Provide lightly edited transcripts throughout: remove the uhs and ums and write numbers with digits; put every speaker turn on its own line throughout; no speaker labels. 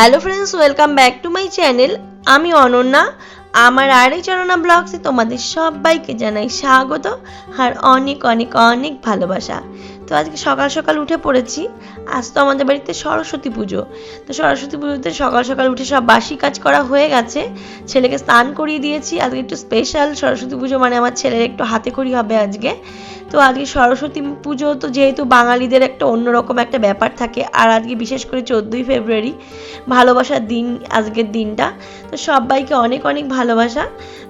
Hello friends, welcome back to my channel. আমি অনন্যা। আমার আরেক চরণা ব্লগসে তোমাদের সবাইকে জানাই স্বাগত আর অনেক অনেক অনেক ভালোবাসা। তো আজকে সকাল সকাল উঠে পড়েছি। আজ তো আমাদের বাড়িতে সরস্বতী পুজো। তো সরস্বতী পুজোতে সকাল সকাল উঠে সব বাসি কাজ করা হয়ে গেছে। ছেলেকে স্নান করিয়ে দিয়েছি। আজকে একটু স্পেশাল সরস্বতী পুজো, মানে আমার ছেলের একটু হাতে খড়ি হবে আজকে। তো আজকে সরস্বতী পুজো তো যেহেতু বাঙালিদের একটা অন্যরকম একটা ব্যাপার থাকে, আর আজকে বিশেষ করে 14ই ফেব্রুয়ারি ভালোবাসার দিন আজকের দিনটা। তো সবাইকে অনেক অনেক ভালোবাসা।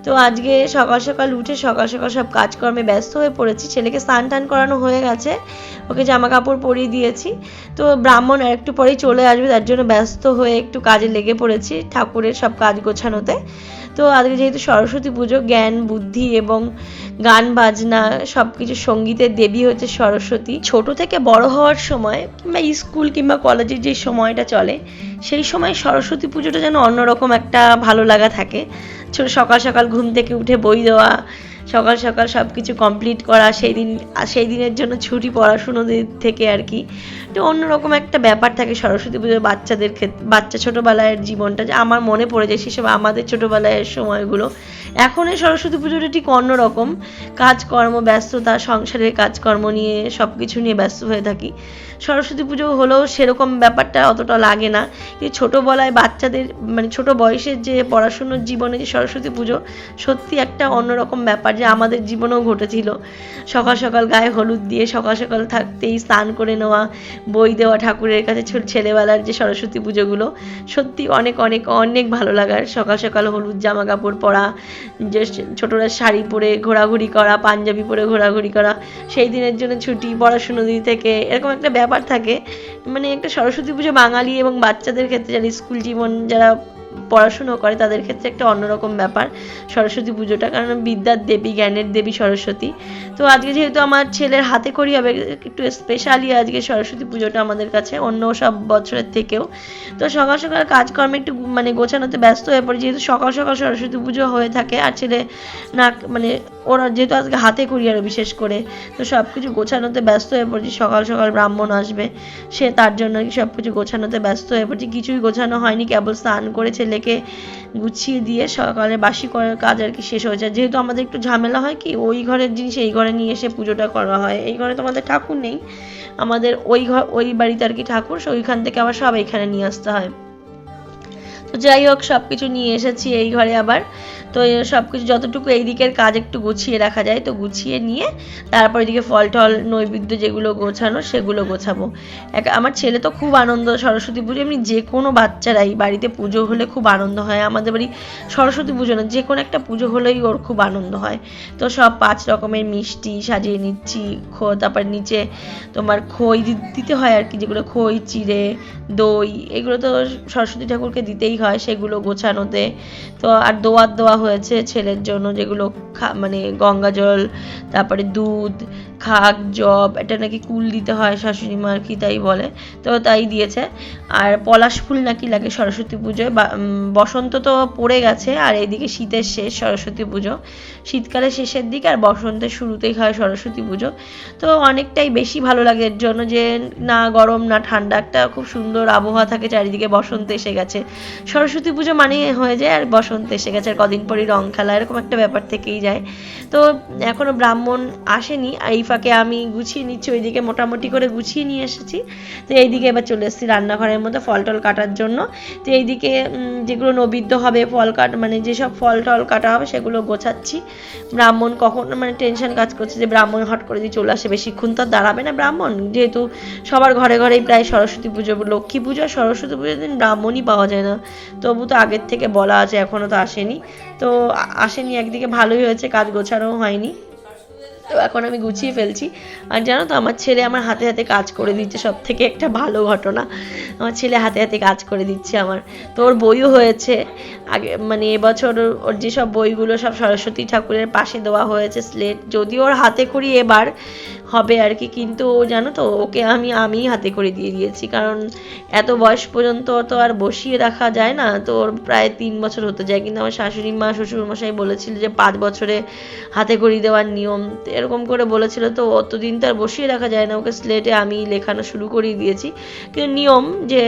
তো আজকে সকাল সকাল উঠে সকাল সকাল সব কাজকর্মে ব্যস্ত হয়ে পড়েছি। ছেলেকে স্নান টান করানো হয়ে গেছে, ওকে জামা কাপড় পরিয়ে দিয়েছি। তো ব্রাহ্মণ আর একটু পরেই চলে আসবে, তার জন্য ব্যস্ত হয়ে একটু কাজে লেগে পড়েছি ঠাকুরের সব কাজ গোছানোতে। তো আজকে যেহেতু সরস্বতী পুজো, জ্ঞান বুদ্ধি এবং গান বাজনা সব কিছু, সঙ্গীতের দেবী হচ্ছে সরস্বতী। ছোট থেকে বড় হওয়ার সময় কিংবা স্কুল কিংবা কলেজের যে সময়টা চলে, সেই সময় সরস্বতী পুজোটা যেন অন্যরকম একটা ভালো লাগা থাকে। ছোট সকাল সকাল ঘুম থেকে উঠে বই দেওয়া, সকাল সকাল সব কিছু কমপ্লিট করা, সেই দিনের জন্য ছুটি পড়াশুনো থেকে আর কি। তো অন্যরকম একটা ব্যাপার থাকে সরস্বতী পুজোর বাচ্চাদের ক্ষেত্রে। বাচ্চা ছোটোবেলায় জীবনটা যে আমার মনে পড়ে যায়, সেসব আমাদের ছোটোবেলায় সময়গুলো। এখন এই সরস্বতী পুজোটা ঠিক অন্যরকম। কাজকর্ম, ব্যস্ততা, সংসারের কাজকর্ম নিয়ে সব কিছু নিয়ে ব্যস্ত হয়ে থাকি। সরস্বতী পুজো হলেও সেরকম ব্যাপারটা অতটা লাগে না। কিন্তু ছোটোবেলায় বাচ্চাদের, মানে ছোটো বয়সের যে পড়াশুনোর জীবনে যে সরস্বতী পুজো, সত্যি একটা অন্যরকম ব্যাপার, যে আমাদের জীবনেও ঘটেছিল। সকাল সকাল গায়ে হলুদ দিয়ে সকাল সকাল থাকতেই স্নান করে নেওয়া, বই দেওয়া ঠাকুরের কাছে। ছেলেবেলার যে সরস্বতী পুজোগুলো সত্যি অনেক অনেক অনেক ভালো লাগার। সকাল সকাল হলুদ জামা কাপড় পরা, যে ছোটরা শাড়ি পরে ঘোরাঘুরি করা, পাঞ্জাবি পরে ঘোরাঘুরি করা, সেই দিনের জন্য ছুটি পড়াশুনো দিক থেকে, এরকম একটা ব্যাপার থাকে। মানে একটা সরস্বতী পুজো বাঙালি এবং বাচ্চাদের ক্ষেত্রে, যারা স্কুল জীবন যারা পড়াশুনো করে তাদের ক্ষেত্রে একটা অন্যরকম ব্যাপার সরস্বতী পুজোটা, কারণ বিদ্যার দেবী, জ্ঞানের দেবী সরস্বতী। তো আজকে যেহেতু আমার ছেলের হাতে খড়ি হবে, একটু স্পেশালি আজকে সরস্বতী পুজোটা আমাদের কাছে অন্য সব বছরের থেকেও। তো সকাল সকাল কাজকর্মে একটু মানে গোছানোতে ব্যস্ত হয়ে পড়ে, যেহেতু সকাল সকাল সরস্বতী পুজো হয়ে থাকে। আর ছেলে না, মানে ওরা যেহেতু আজকে হাতে খড়ি আরও বিশেষ করে, তো সব কিছু গোছানোতে ব্যস্ত হয়ে পড়ছি। সকাল সকাল ব্রাহ্মণ আসবে, সে তার জন্য আর কি সব কিছু গোছানোতে ব্যস্ত হয়ে পড়ছি। কিছুই গোছানো হয়নি, কেবল স্নান করে ছেলেকে গুছিয়ে দিয়ে সকালে বাসি করার কাজ আর কি শেষ হয়ে যায়। যেহেতু আমাদের একটু ঝামেলা হয় কি, ওই ঘরের জিনিস এই ঘরে নিয়ে এসে পুজোটা করা হয়। এই ঘরে তো আমাদের ঠাকুর নেই, আমাদের ওই বাড়িতে আর কি ঠাকুর, ওইখান থেকে আবার সব এইখানে নিয়ে আসতে হয়। তো যাই হোক, সব কিছু নিয়ে এসেছি এই ঘরে আবার। তো সব কিছু যতটুকু এই দিকের কাজ একটু গুছিয়ে রাখা যায়, তো গুছিয়ে নিয়ে তারপর এদিকে ফল টল নৈবেদ্য যেগুলো গোছানো সেগুলো গোছাবো। আমার ছেলে তো খুব আনন্দ সরস্বতী পুজো, এমনি যে কোনো বাচ্চারাই বাড়িতে পুজো হলে খুব আনন্দ হয়। আমাদের বাড়ি সরস্বতী পুজো না, যে কোনো একটা পুজো হলেই ওর খুব আনন্দ হয়। তো সব 5 রকমের মিষ্টি সাজিয়ে নিচ্ছি। তারপর নিচে তোমার খই দিতে হয় আর কি, যেগুলো খই, চিড়ে, দই, এগুলো তো সরস্বতী ঠাকুরকে দিতেই হয়, সেগুলো গোছানোতে। তো আর দেওয়া হয়েছে ছেলের জন্য, যেগুলো মানে গঙ্গা জল, তারপরে দুধ, খাক, জব, এটা নাকি কুল দিতে হয়, শাশুড়ি মা আর কি তাই বলে, তো তাই দিয়েছে। আর পলাশ ফুল নাকি লাগে সরস্বতী পুজোয়। বসন্ত তো পড়ে গেছে, আর এইদিকে শীতের শেষ সরস্বতী পুজো, শীতকালের শেষের দিকে আর বসন্তের শুরুতেই হয় সরস্বতী পুজো। তো অনেকটাই বেশি ভালো লাগে এর জন্য, যে না গরম না ঠান্ডা, একটা খুব সুন্দর আবহাওয়া থাকে চারিদিকে। বসন্ত এসে গেছে, সরস্বতী পুজো মানে হয়ে যায় আর বসন্ত এসে গেছে, আর কদিন পরই রং খেলা, এরকম একটা ব্যাপার থেকেই যায়। তো এখনও ব্রাহ্মণ আসেনি, এই ফাঁকে আমি গুছিয়ে নিচ্ছি, ওইদিকে মোটামুটি করে গুছিয়ে নিয়ে এসেছি। তো এইদিকে এবার চলে এসেছি রান্নাঘরের মধ্যে ফল টল কাটার জন্য। তো এইদিকে যেগুলো নৈবেদ্য হবে, মানে যেসব ফল টল কাটা হবে সেগুলো গোছাচ্ছি। ব্রাহ্মণ কখন, মানে টেনশন কাজ করছে যে ব্রাহ্মণ হট করে দিয়ে চলে আসে, বেশিক্ষণ তো দাঁড়াবে না ব্রাহ্মণ, যেহেতু সবার ঘরে ঘরেই প্রায় সরস্বতী পুজো, লক্ষ্মী পুজো আর সরস্বতী পুজোর দিন ব্রাহ্মণই পাওয়া যায় না। তবু তো আগের থেকে বলা আছে, এখনও তো আসেনি। তো আসেনি, একদিকে ভালোই হয়েছে, কাজ গোছানোও হয়নি। তো এখন আমি গুছিয়ে ফেলছি। আর জানো তো, আমার ছেলে আমার হাতে হাতে কাজ করে দিচ্ছে, সব থেকে একটা ভালো ঘটনা। আমার ছেলে হাতে হাতে কাজ করে দিচ্ছে আমার। তো ওর বইও হয়েছে আগে, মানে এবছর ওর যেসব বইগুলো সব সরস্বতী ঠাকুরের পাশে দেওয়া হয়েছে স্লেট, যদিও ওর হাতে খড়ি এবার হবে আর কি, কিন্তু ও জানো তো ওকে আমি হাতে করে দিয়ে দিয়েছি, কারণ এত বয়স পর্যন্ত তো আর বসিয়ে রাখা যায় না, তো ওর প্রায় 3 বছর হতে যায়, কিন্তু আমার শাশুড়ি মা শ্বশুরমশাই বলেছিল যে 5 বছরে হাতে খড়ি দেওয়ার নিয়ম, এরকম করে বলেছিল, তো অতদিন তো আর বসিয়ে রাখা যায় না, ওকে স্লেটে আমি লেখানো শুরু করিয়ে দিয়েছি, কিন্তু নিয়ম যে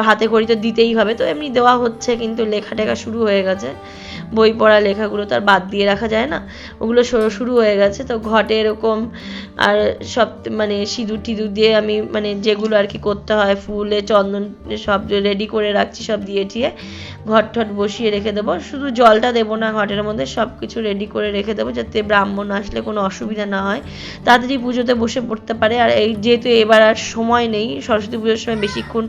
হাতে খড়ি তো দিতেই হবে, তো এমনি দেওয়া হচ্ছে, কিন্তু লেখা টেখা শুরু হয়ে গেছে, বই পড়া লেখাগুলো তো আর বাদ দিয়ে রাখা যায় না, ওগুলো শুরু হয়ে গেছে। তো ঘটে এরকম আর সব মানে সিঁদুর টিঁদুর দিয়ে আমি মানে যেগুলো আর কি করতে হয়, ফুলে চন্দন সব রেডি করে রাখছি, সব দিয়ে টিয়ে ঘট ঠট বসিয়ে রেখে দেবো, শুধু জলটা দেবো না, ঘটের মধ্যে সব কিছু রেডি করে রেখে দেবো, যাতে ব্রাহ্মণ আসলে কোনো অসুবিধা না হয়, তাড়াতাড়ি পুজোতে বসে পড়তে পারে। আর এই যেহেতু এবার আর সময় নেই, সরস্বতী পুজোর সময় বেশিক্ষণ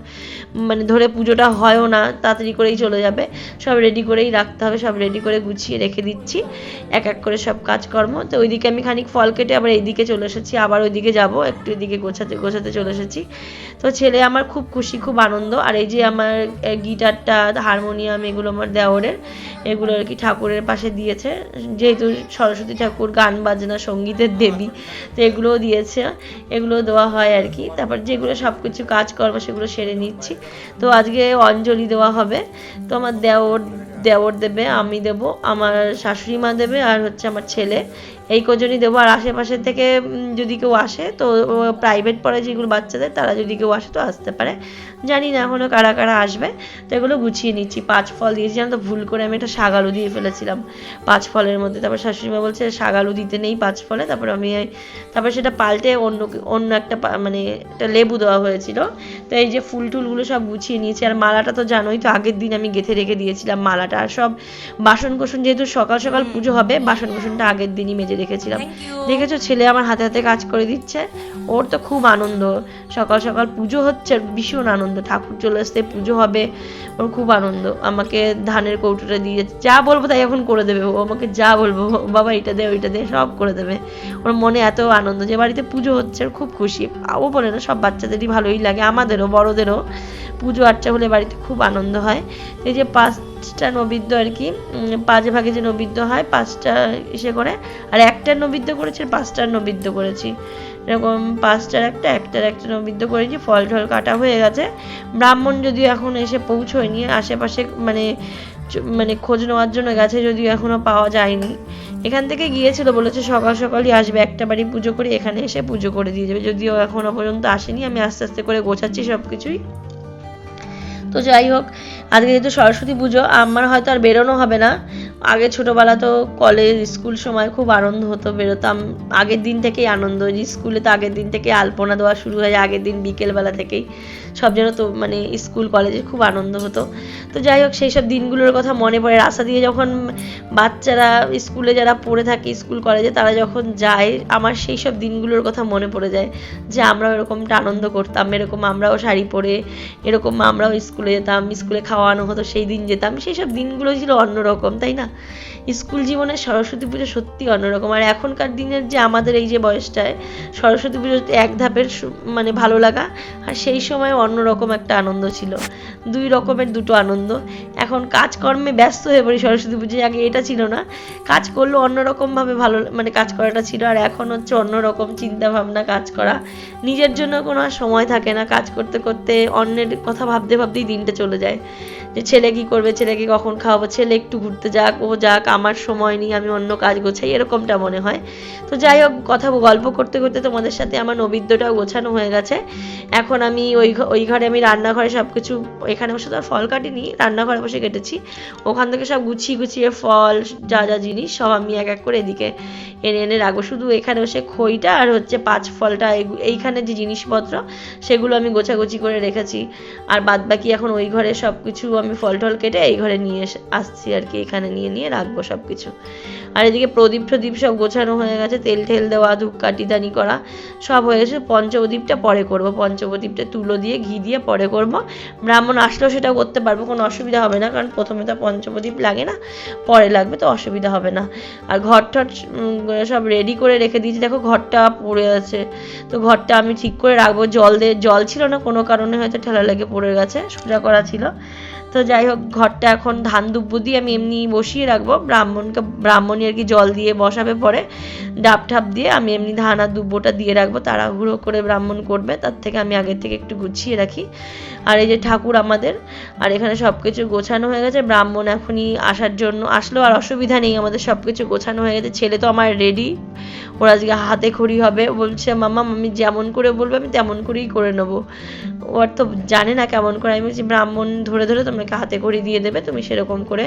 মানে ধরে পুজোটা হয়ও না, তাড়াতাড়ি করেই চলে যাবে, সব রেডি করেই রাখতে হবে, সব রেডি করে গুছিয়ে রেখে দিচ্ছি এক এক করে সব কাজকর্ম। তো ওইদিকে আমি খানিক ফল কেটে আবার এইদিকে চলে এসেছি, আবার ওইদিকে যাব, একটু এদিকে গোছাতে চলে এসেছি। তো ছেলে আমার খুব খুশি, খুব আনন্দ। আর এই যে আমার গিটারটা, হারমোনিয়াম, এগুলো আমার দেওরের, এগুলো আর কি ঠাকুরের পাশে দিয়েছে, যেহেতু সরস্বতী ঠাকুর গান বাজনা সঙ্গীতের দেবী, তো এগুলোও দিয়েছে, এগুলো দেওয়া হয় আর কি। তারপর যেগুলো সব কিছু কাজকর্ম সেগুলো সেরে নিচ্ছি। তো আজকে অঞ্জলি দেওয়া হবে, তো আমার দেওর দেবে, আমি দেব, আমার শাশুড়ি মা দেবে, আর হচ্ছে আমার ছেলে, এই কজনই দেবো। আর আশেপাশের থেকে যদি কেউ আসে, তো প্রাইভেট পড়ে যেগুলো বাচ্চাদের, তারা যদি কেউ আসে তো আসতে পারে, জানি না এখনও কারা কারা আসবে। তো এগুলো গুছিয়ে নিচ্ছি। 5 ফল দিয়েছিলাম, তো ভুল করে আমি একটা শাগালু দিয়ে ফেলেছিলাম 5 ফলের মধ্যে, তারপর শাশুড়িমা বলছে শাগালু দিতে নেই 5 ফলে, তারপর সেটা পাল্টে অন্য একটা মানে একটা লেবু দেওয়া হয়েছিল। তো এই যে ফুল টুলগুলো সব গুছিয়ে নিয়েছি। আর মালাটা তো জানোই তো, আগের দিন আমি গেঁথে রেখে দিয়েছিলাম মালাটা, আর সব বাসন কোসন, যেহেতু সকাল সকাল পুজো হবে, বাসন কোসনটা আগের দিনই মেজে রেখেছিলাম। দেখেছো ছেলে আমার হাতে হাতে কাজ করে দিচ্ছে, ওর তো খুব আনন্দ, সকাল সকাল পুজো হচ্ছে, ভীষণ আনন্দ, ঠাকুর চলে আসতে, পুজো হবে, ওর খুব আনন্দ। আমাকে ধানের কৌটোটা দিয়ে যা বলবো তাই এখন করে দেবে, ও আমাকে যা বলবো বাবা এটা দে ওইটা দে সব করে দেবে, ওর মনে এত আনন্দ যে বাড়িতে পুজো হচ্ছে, ওর খুব খুশি। ও বলে না, সব বাচ্চাদেরই ভালোই লাগে, আমাদেরও বড়দেরও পুজো আর্চা হলে বাড়িতে খুব আনন্দ হয়। এই যে 5টা নৈবেদ্য আর কি, 5 ভাগে যে নৈবেদ্য হয়, 5টা ইসে করে, আর একটার নৈবেদ্য করেছি, 5টার নৈবেদ্য করেছি, এরকম 5টার একটার একটা নৈবেদ্য করেছি। ফল ঠল কাটা হয়ে গেছে, ব্রাহ্মণ যদিও এখন এসে পৌঁছয়নি, আশেপাশে মানে খোঁজ নেওয়ার জন্য গেছে, যদিও এখনো পাওয়া যায়নি। এখান থেকে গিয়েছিল, বলেছে সকাল সকালই আসবে, একটা বাড়ি পুজো করে এখানে এসে পুজো করে দিয়ে যাবে, যদিও এখনো পর্যন্ত আসেনি। আমি আস্তে আস্তে করে গোছাচ্ছি সব কিছুই। তো যাই হোক, আজকে যেহেতু সরস্বতী পুজো, আমার হয়তো আর বেরোনো হবে না। আগে ছোটোবেলা তো কলেজ স্কুল সময় খুব আনন্দ হতো, বেরোতাম, আগের দিন থেকেই আনন্দ, স্কুলে তো আগের দিন থেকে আলপনা দেওয়া শুরু হয়ে যায়, আগের দিন বিকেলবেলা থেকেই সব যেন তো মানে স্কুল কলেজে খুব আনন্দ হতো। তো যাই হোক, সেই সব দিনগুলোর কথা মনে পড়ে, রাস্তা দিয়ে যখন বাচ্চারা স্কুলে যারা পড়ে থাকে স্কুল কলেজে, তারা যখন যায়, আমার সেই সব দিনগুলোর কথা মনে পড়ে যায়, যে আমরাও এরকমটা আনন্দ করতাম, এরকম আমরাও শাড়ি পরে, এরকম আমরাও স্কুলে যেতাম, স্কুলে খাওয়ানো হতো, সেই দিন যেতাম, সেই সব দিনগুলো ছিল অন্যরকম, তাই না? স্কুল জীবনের সরস্বতী পুজো সত্যি অন্যরকম। আর এখনকার দিনের যে আমাদের এই যে বয়সটায়, সরস্বতী পুজোতে এক ধাপের মানে ভালো লাগা, আর সেই সময় অন্যরকম একটা আনন্দ ছিল, 2 রকমের দুটো আনন্দ। এখন কাজকর্মে ব্যস্ত হয়ে পড়ি সরস্বতী পুজোয়, আগে এটা ছিল না, কাজ করলেও অন্যরকমভাবে ভালো মানে কাজ করাটা ছিল, আর এখন হচ্ছে অন্যরকম চিন্তা ভাবনা কাজ করা, নিজের জন্য কোনো আর সময় থাকে না, কাজ করতে করতে অন্যের কথা ভাবতেই দিনটা চলে যায়, যে ছেলে কি করবে, ছেলেকে কখন খাওয়াবো, ছেলে একটু ঘুরতে যাক, ও যাক, আমার সময় নেই, আমি অন্য কাজ গোছাই, এরকমটা মনে হয়। তো যাই হোক, গল্প করতে করতে তোমাদের সাথে আমার নৈবেদ্যটাও গোছানো হয়ে গেছে। এখন আমি ওই ঘরে, আমি রান্নাঘরে সব কিছু, এখানে বসে তো আর ফল কাটিনি, রান্নাঘরে বসে কেটেছি, ওখান থেকে সব গুছিয়ে ফল যা যা জিনিস সব আমি এক এক করে এদিকে এনে রাখবো। শুধু এখানে বসে খইটা আর হচ্ছে 5 ফলটা, এইখানে যে জিনিসপত্র সেগুলো আমি গোছাগুছি করে রেখেছি, আর বাদ বাকি এখন ওই ঘরে সব কিছু আমি ফল টল কেটে এই ঘরে নিয়ে আসছি আর কি, এখানে নিয়ে রাখবো সব কিছু। আর এদিকে প্রদীপ সব গোছানো হয়ে গেছে, তেল ঠেল দেওয়া, ধূপকাঠি দানি করা সব হয়ে গেছে। পঞ্চপ্রদীপটা পরে করব, পঞ্চপ্রদীপটা তুলো দিয়ে ঘি দিয়ে পরে করব, ব্রাহ্মণ আসলেও সেটাও করতে পারবো, কোনো অসুবিধা হবে না, কারণ প্রথমে তো পঞ্চপ্রদীপ লাগে না, পরে লাগবে, তো অসুবিধা হবে না। আর ঘর সব রেডি করে রেখে দিয়েছি, দেখো ঘরটা পড়ে আছে, তো ঘরটা আমি ঠিক করে রাখবো, জল ছিল না, কোনো কারণে হয়তো ঠেলা লেগে পড়ে গেছে, সোজা করা ছিল। তো যাই হোক, ঘরটা এখন ধান দুব্বো দিয়ে আমি এমনি বসিয়ে গুছিয়ে রাখবো, ব্রাহ্মণী আর কি জল দিয়ে বসাবে, পরে ডাব ঠাপ দিয়ে আমি এমনি ধান আর দুব্বোটা দিয়ে রাখবো, তাড়াহুড়ো করে ব্রাহ্মণ করবে, তার থেকে আমি আগের থেকে একটু গুছিয়ে রাখি। আর এই যে ঠাকুর আমাদের, আর এখানে সব কিছু গোছানো হয়ে গেছে, ব্রাহ্মণ এখনই আসার জন্য আসলেও আর অসুবিধা নেই, আমাদের সব কিছু গোছানো হয়ে গেছে। ছেলে তো আমার রেডি, ওরা আজকে হাতে খড়ি হবে, বলছে মামা আমি যেমন করে বলবো আমি তেমন করেই করে নেবো। ওর তো জানে না কেমন করে, আমি বলছি ব্রাহ্মণ ধরে ধরে তোমাকে হাতে খড়ি দিয়ে দেবে, তুমি সেরকম করে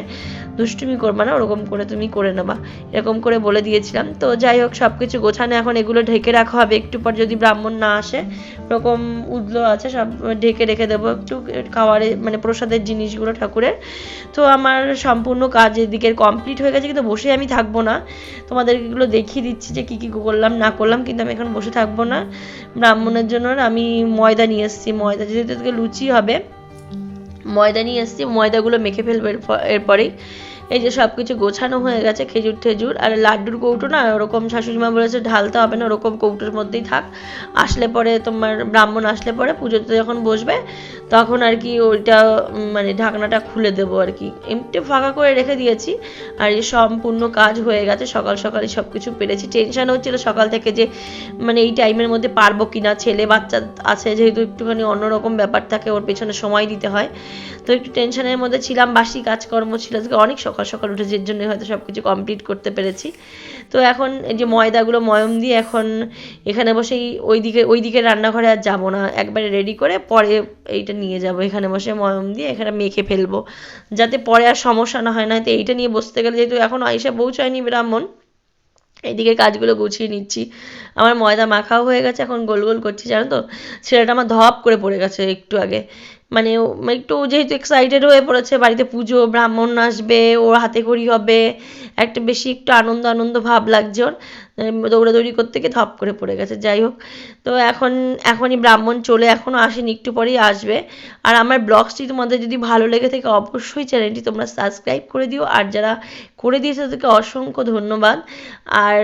দুষ্টুমি করবা না, ওরকম করে তুমি করে নেবা, এরকম করে বলে দিয়েছিলাম। তো যাই হোক সব কিছু গোছানো, এখন এগুলো ঢেকে রাখা হবে, একটু পর যদি ব্রাহ্মণ না আসে ওরকম উদলো আছে সব ঢেকে রেখে দেবো, একটু খাওয়ারে মানে প্রসাদের জিনিসগুলো ঠাকুরের। তো আমার সম্পূর্ণ কাজ এদিকে কমপ্লিট হয়ে গেছে, কিন্তু বসে আমি থাকবো না, তোমাদের এগুলো দেখিয়ে দিচ্ছি যে কী কী করলাম না করলাম, কিন্তু আমি এখন বসে থাকবো না। ব্রাহ্মণের জন্য আমি ময়দা নিয়ে এসেছি, ময়দা যেহেতু থেকে লুচি হবে, ময়দা নিয়ে এসেছি, ময়দাগুলো মেখে ফেলবো এরপরেই। এই যে সব কিছু গোছানো হয়ে গেছে, খেজুর টেজুর আর লাড্ডুর কৌটো না ওরকম শাশুড়িমা বলেছে ঢালতে হবে না, ওরকম কৌটোর মধ্যেই থাক, আসলে পরে তোমার ব্রাহ্মণ আসলে পরে পুজোতে যখন বসবে তখন আর কি ওইটা মানে ঢাকনাটা খুলে দেবো আর কি, এমনি ফাঁকা করে রেখে দিয়েছি। আর এই সম্পূর্ণ কাজ হয়ে গেছে, সকাল সকালই সব কিছু পেরেছি। টেনশন হচ্ছিল সকাল থেকে যে মানে এই টাইমের মধ্যে পারবো কিনা, ছেলে বাচ্চা আছে যেহেতু একটুখানি অন্যরকম ব্যাপার থাকে, ওর পেছনে সময় দিতে হয়, তো একটু টেনশনের মধ্যে ছিলাম, বাসি কাজকর্ম ছিল আজকে অনেক, সকাল সকাল উঠেছে এর জন্য হয়তো সব কিছু কমপ্লিট করতে পেরেছি। তো এখন এই যে ময়দাগুলো ময়ম দিয়ে এখন এখানে বসেই ওইদিকে রান্নাঘরে আর যাবো না, একবারে রেডি করে পরে এইটা নিয়ে যাব, এখানে বসে ময়ম দিয়ে এখানে মেখে ফেলবো, যাতে পরে আর সমস্যা না হয়, না তো এইটা নিয়ে বসতে গেলে যেহেতু এখন আইসা পৌঁছায়নি ব্রাহ্মণ, এইদিকে কাজগুলো গুছিয়ে নিচ্ছি। আমার ময়দা মাখাও হয়ে গেছে, এখন গোল গোল করছি, জানো তো ছেলেটা আমার ধপ করে পড়ে গেছে একটু আগে, মানে একটু যেহেতু এক্সাইটেড হয়ে পড়েছে, বাড়িতে পুজো ব্রাহ্মণ আসবে, ওর হাতে খড়ি হবে, একটা বেশি একটু আনন্দ আনন্দ ভাব লাগছে ওর, দৌড়াদৌড়ি করতে গিয়ে ধপ করে পড়ে গেছে। যাই হোক, তো এখনই ব্রাহ্মণ চলে এখনও আসেনি, একটু পরেই আসবে। আর আমার ব্লগসটি তোমাদের যদি ভালো লেগে থাকে অবশ্যই চ্যানেলটি তোমরা সাবস্ক্রাইব করে দিও, আর যারা করে দিয়েছে তাদেরকে অসংখ্য ধন্যবাদ, আর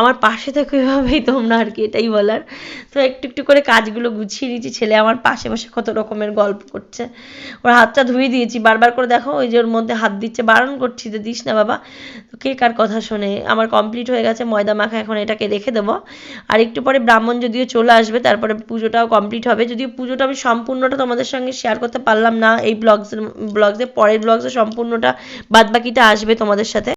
আমার পাশে থেকো এভাবেই তোমরা, আর কি এটাই বলার। তো একটু একটু করে কাজগুলো গুছিয়ে নিয়েছি, ছেলে আমার পাশে বসে কত রকমের গল্প করছে, ওর হাতটা ধুয়ে দিয়েছি, বারবার করে দেখো ওই যে ওর মধ্যে হাত দিচ্ছে, বারণ করছি যে দিস না বাবা, তো কে কার কথা শোনে। আমার কমপ্লিট হয়ে গেছে ময়দা মাখা, এখন এটাকে রেখে দেবো, আর একটু পরে ব্রাহ্মণ যদিও চলে আসবে তারপরে পুজোটাও কমপ্লিট হবে, যদিও পুজোটা আমি সম্পূর্ণটা তোমাদের সঙ্গে শেয়ার করতে পারলাম না এই ব্লগসে, পরের ব্লগসে সম্পূর্ণটা বাদবাকিটা আসবে তোমাদের সাথে।